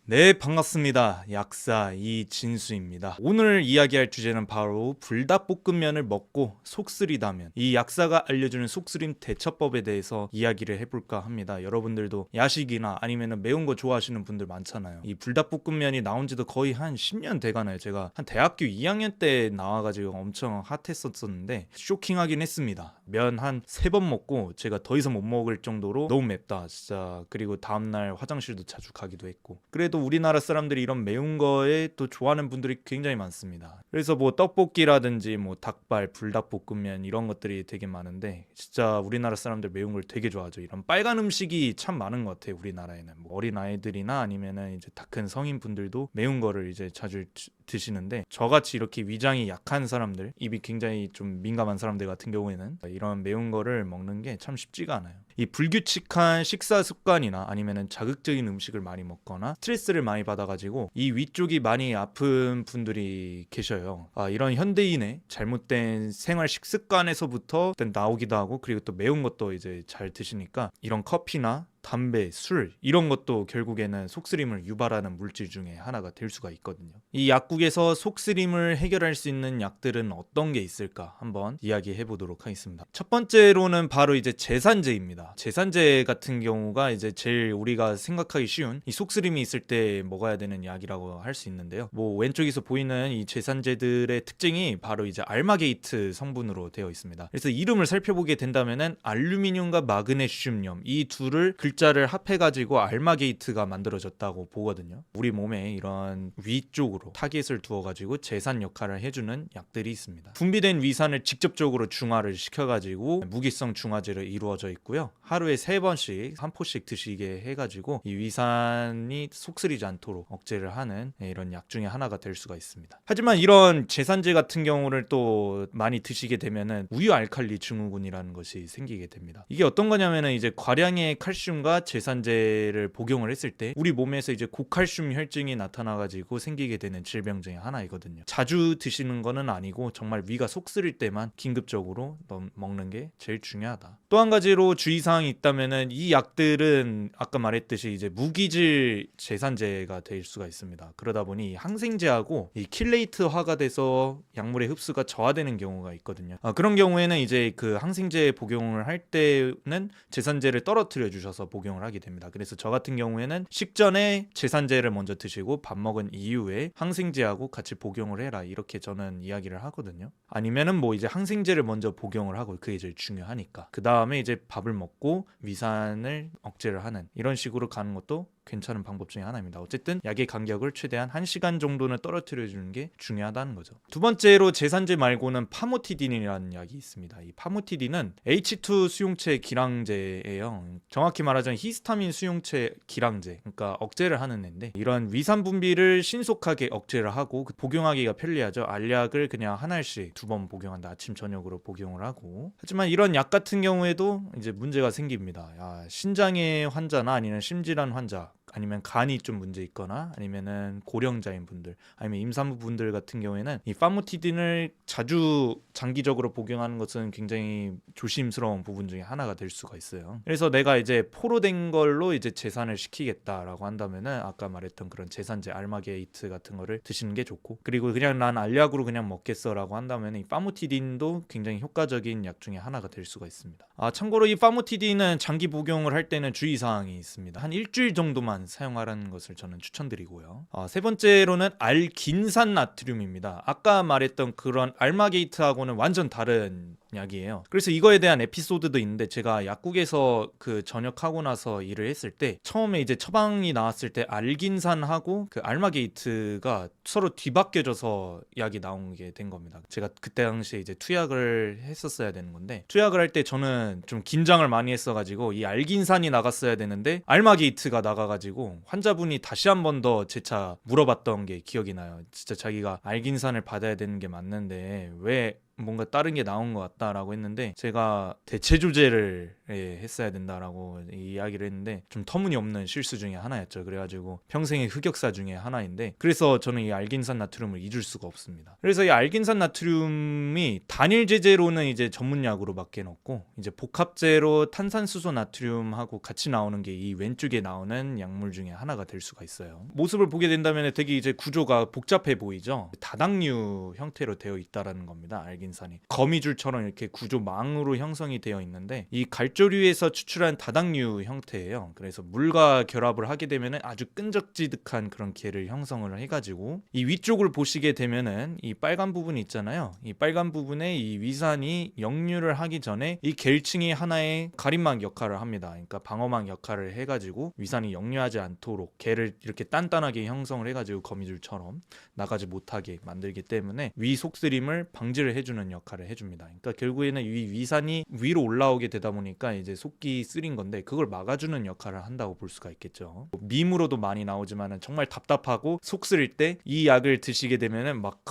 네, 반갑습니다. 약사 이진수입니다. 오늘 이야기할 주제는 바로 불닭볶음면을 먹고 속쓰리다면, 이 약사가 알려주는 속쓰림 대처법에 대해서 이야기를 해볼까 합니다. 여러분들도 야식이나 아니면 매운 거 좋아하시는 분들 많잖아요. 이 불닭볶음면이 나온 지도 거의 한 10년 돼가나요. 제가 한 대학교 2학년 때 나와가지고 엄청 핫했었는데 쇼킹하긴 했습니다. 면 한 3번 먹고 제가 더 이상 못 먹을 정도로 너무 맵다 진짜. 그리고 다음날 화장실도 자주 가기도 했고. 그래도 우리나라 사람들이 이런 매운 거에 또 좋아하는 분들이 굉장히 많습니다. 그래서 뭐 떡볶이라든지 뭐 닭발, 불닭볶음면 이런 것들이 되게 많은데, 진짜 우리나라 사람들 매운 걸 되게 좋아하죠. 이런 빨간 음식이 참 많은 것 같아요. 우리나라에는 뭐 어린 아이들이나 아니면은 이제 다 큰 성인 분들도 매운 거를 이제 자주 드시는데, 저같이 이렇게 위장이 약한 사람들, 입이 굉장히 좀 민감한 사람들 같은 경우에는 이런 매운 거를 먹는 게 참 쉽지가 않아요. 이 불규칙한 식사 습관이나 아니면은 자극적인 음식을 많이 먹거나 스트레스를 많이 받아가지고 이 위쪽이 많이 아픈 분들이 계셔요. 이런 현대인의 잘못된 생활 식습관에서부터 일단 나오기도 하고, 그리고 또 매운 것도 이제 잘 드시니까 이런 커피나 담배, 술 이런 것도 결국에는 속쓰림을 유발하는 물질 중에 하나가 될 수가 있거든요. 이 약국에서 속쓰림을 해결할 수 있는 약들은 어떤 게 있을까 한번 이야기해 보도록 하겠습니다. 첫 번째로는 바로 이제 제산제입니다. 제산제 같은 경우가 이제 제일 우리가 생각하기 쉬운 이 속쓰림이 있을 때 먹어야 되는 약이라고 할 수 있는데요. 뭐 왼쪽에서 보이는 이 제산제들의 특징이 바로 이제 알마게이트 성분으로 되어 있습니다. 그래서 이름을 살펴보게 된다면은 알루미늄과 마그네슘염 이 둘을 글자를 합해가지고 알마게이트가 만들어졌다고 보거든요. 우리 몸에 이런 위쪽으로 타깃을 두어가지고 제산 역할을 해주는 약들이 있습니다. 분비된 위산을 직접적으로 중화를 시켜가지고 무기성 중화제로 이루어져 있고요. 하루에 3번씩 한 포씩 드시게 해가지고 이 위산이 속쓰리지 않도록 억제를 하는 이런 약 중에 하나가 될 수가 있습니다. 하지만 이런 제산제 같은 경우를 또 많이 드시게 되면은 우유 알칼리 증후군이라는 것이 생기게 됩니다. 이게 어떤 거냐면은 이제 과량의 칼슘과 제산제를 복용을 했을 때 우리 몸에서 이제 고칼슘 혈증이 나타나가지고 생기게 되는 질병 중에 하나이거든요. 자주 드시는 거는 아니고 정말 위가 속쓰릴 때만 긴급적으로 먹는 게 제일 중요하다. 또 한 가지로 주의사항이 있다면은 이 약들은 아까 말했듯이 이제 무기질 제산제가 될 수가 있습니다. 그러다 보니 항생제하고 이 킬레이트화가 돼서 약물의 흡수가 저하되는 경우가 있거든요. 그런 경우에는 이제 그 항생제 복용을 할 때는 제산제를 떨어뜨려 주셔서 복용을 하게 됩니다. 그래서 저 같은 경우에는 식전에 제산제를 먼저 드시고 밥 먹은 이후에 항생제하고 같이 복용을 해라, 이렇게 저는 이야기를 하거든요. 아니면은 뭐 이제 항생제를 먼저 복용을 하고, 그게 제일 중요하니까 그 다음에 이제 밥을 먹고 위산을 억제를 하는 이런 식으로 가는 것도 괜찮은 방법 중에 하나입니다. 어쨌든 약의 간격을 최대한 1시간 정도는 떨어뜨려 주는 게 중요하다는 거죠. 두 번째로 제산제 말고는 파모티딘이라는 약이 있습니다. 이 파모티딘은 H2 수용체 기량제예요. 정확히 말하자면 히스타민 수용체 기량제, 그러니까 억제를 하는 애인데, 이런 위산 분비를 신속하게 억제를 하고 복용하기가 편리하죠. 알약을 그냥 한 알씩 2번 복용한다. 아침 저녁으로 복용을 하고. 하지만 이런 약 같은 경우에도 이제 문제가 생깁니다. 신장의 환자나 아니면 심질환 환자, 아니면 간이 좀 문제 있거나 아니면은 고령자인 분들, 아니면 임산부 분들 같은 경우에는 이 파모티딘을 자주 장기적으로 복용하는 것은 굉장히 조심스러운 부분 중에 하나가 될 수가 있어요. 그래서 내가 이제 포로된 걸로 이제 제산을 시키겠다라고 한다면은 아까 말했던 그런 제산제 알마게이트 같은 거를 드시는 게 좋고, 그리고 그냥 난 알약으로 그냥 먹겠어라고 한다면 이 파모티딘도 굉장히 효과적인 약 중에 하나가 될 수가 있습니다. 참고로 이 파모티딘은 장기 복용을 할 때는 주의사항이 있습니다. 한 일주일 정도만 사용하라는 것을 저는 추천드리고요. 세 번째로는 알긴산 나트륨입니다. 아까 말했던 그런 알마게이트하고는 완전 다른 약이에요. 그래서 이거에 대한 에피소드도 있는데, 제가 약국에서 그 전역하고 나서 일을 했을 때 처음에 이제 처방이 나왔을 때 알긴산하고 그 알마게이트가 서로 뒤바뀌어져서 약이 나온 게 된 겁니다. 제가 그때 당시에 이제 투약을 했었어야 되는 건데, 투약을 할 때 저는 좀 긴장을 많이 했어가지고 이 알긴산이 나갔어야 되는데 알마게이트가 나가가지고 환자분이 다시 한 번 더 재차 물어봤던 게 기억이 나요. 진짜 자기가 알긴산을 받아야 되는 게 맞는데 왜 뭔가 다른 게 나온 것 같다라고 했는데, 제가 대체조제를 했어야 된다라고 이야기를 했는데 좀 터무니없는 실수 중에 하나였죠. 그래가지고 평생의 흑역사 중에 하나인데, 그래서 저는 이 알긴산 나트륨을 잊을 수가 없습니다. 그래서 이 알긴산 나트륨이 단일 제제로는 이제 전문약으로 맡겨놓고, 이제 복합제로 탄산수소 나트륨하고 같이 나오는 게 이 왼쪽에 나오는 약물 중에 하나가 될 수가 있어요. 모습을 보게 된다면 되게 이제 구조가 복잡해 보이죠. 다당류 형태로 되어 있다라는 겁니다. 알긴산이 거미줄처럼 이렇게 구조망으로 형성이 되어 있는데, 이 갈조류에서 추출한 다당류 형태예요. 그래서 물과 결합을 하게 되면은 아주 끈적지득한 그런 계를 형성을 해가지고, 이 위쪽을 보시게 되면은 이 빨간 부분 있잖아요. 이 빨간 부분에 이 위산이 역류를 하기 전에 이 결층이 하나의 가림막 역할을 합니다. 그러니까 방어막 역할을 해가지고 위산이 역류하지 않도록 계를 이렇게 단단하게 형성을 해가지고 거미줄처럼 나가지 못하게 만들기 때문에 위 속쓰림을 방지를 해주는 역할을 해줍니다. 그러니까 결국에는 이 위산이 위로 올라오게 되다 보니까 이제 속기 쓰린 건데, 그걸 막아주는 역할을 한다고 볼 수가 있겠죠. 밈으로도 많이 나오지만은 정말 답답하고 속 쓰릴 때 이 약을 드시게 되면은 막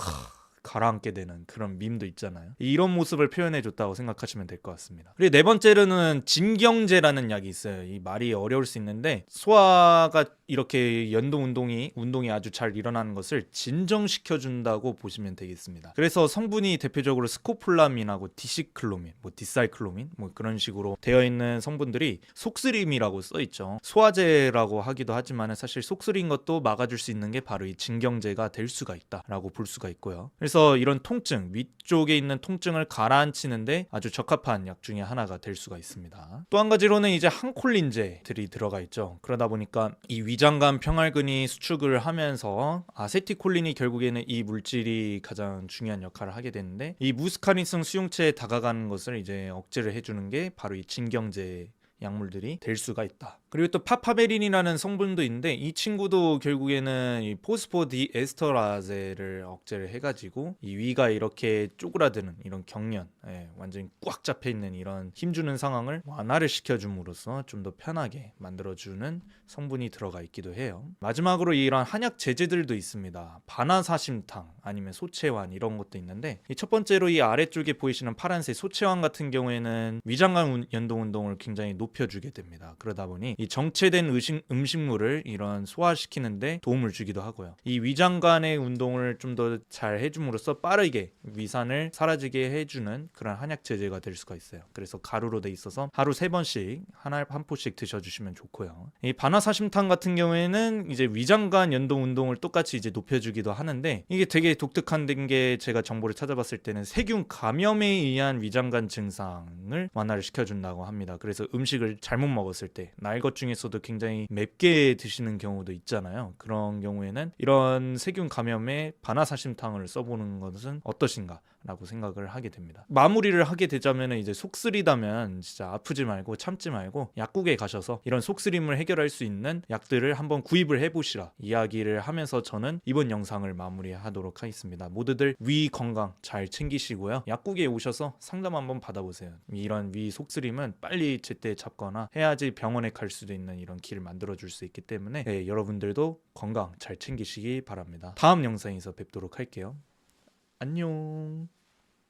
가라앉게 되는 그런 밈도 있잖아요. 이런 모습을 표현해줬다고 생각하시면 될 것 같습니다. 그리고 네 번째로는 진경제라는 약이 있어요. 이 말이 어려울 수 있는데, 소화가 이렇게 운동이 아주 잘 일어나는 것을 진정시켜준다고 보시면 되겠습니다. 그래서 성분이 대표적으로 스코폴라민하고 디시클로민, 디사이클로민 그런 식으로 되어 있는 성분들이 속쓰림이라고 써있죠. 소화제라고 하기도 하지만 사실 속쓰린 것도 막아줄 수 있는 게 바로 이 진경제가 될 수가 있다라고 볼 수가 있고요. 그래서 이런 통증, 위쪽에 있는 통증을 가라앉히는데 아주 적합한 약 중에 하나가 될 수가 있습니다. 또 한 가지로는 이제 항콜린제들이 들어가 있죠. 그러다 보니까 이 위장관 평활근이 수축을 하면서 아세티콜린이 결국에는 이 물질이 가장 중요한 역할을 하게 되는데, 이 무스카린성 수용체에 다가가는 것을 이제 억제를 해주는 게 바로 이 진경제 약물들이 될 수가 있다. 그리고 또 파파베린이라는 성분도 있는데, 이 친구도 결국에는 이 포스포디에스터라제를 억제를 해가지고 이 위가 이렇게 쪼그라드는 이런 경련, 완전히 꽉 잡혀있는 이런 힘주는 상황을 완화를 시켜줌으로써 좀 더 편하게 만들어주는 성분이 들어가 있기도 해요. 마지막으로 이런 한약 제제들도 있습니다. 바나사심탕 아니면 소채환 이런 것도 있는데, 이 첫 번째로 이 아래쪽에 보이시는 파란색 소채환 같은 경우에는 위장관 연동 운동을 굉장히 높여주게 됩니다. 그러다 보니 이 정체된 음식물을 이런 소화시키는데 도움을 주기도 하고요. 이 위장관의 운동을 좀 더 잘 해줌으로써 빠르게 위산을 사라지게 해주는 그런 한약 제제가 될 수가 있어요. 그래서 가루로 돼 있어서 하루 3번씩 한 포씩 드셔주시면 좋고요. 이 바나사심탕 같은 경우에는 이제 위장관 연동 운동을 똑같이 이제 높여주기도 하는데, 이게 되게 독특한 게 제가 정보를 찾아봤을 때는 세균 감염에 의한 위장관 증상을 완화를 시켜준다고 합니다. 그래서 음식을 잘못 먹었을 때, 날 것 중에서도 굉장히 맵게 드시는 경우도 있잖아요. 그런 경우에는 이런 세균 감염에 바나사심탕을 써보는 것은 어떠신가 라고 생각을 하게 됩니다. 마무리를 하게 되자면 이제 속쓰리다면 진짜 아프지 말고 참지 말고 약국에 가셔서 이런 속쓰림을 해결할 수 있는 약들을 한번 구입을 해보시라 이야기를 하면서 저는 이번 영상을 마무리하도록 하겠습니다. 모두들 위 건강 잘 챙기시고요. 약국에 오셔서 상담 한번 받아보세요. 이런 위 속쓰림은 빨리 제때 잡거나 해야지 병원에 갈 수도 있는 이런 길을 만들어줄 수 있기 때문에 여러분들도 건강 잘 챙기시기 바랍니다. 다음 영상에서 뵙도록 할게요. 안녕.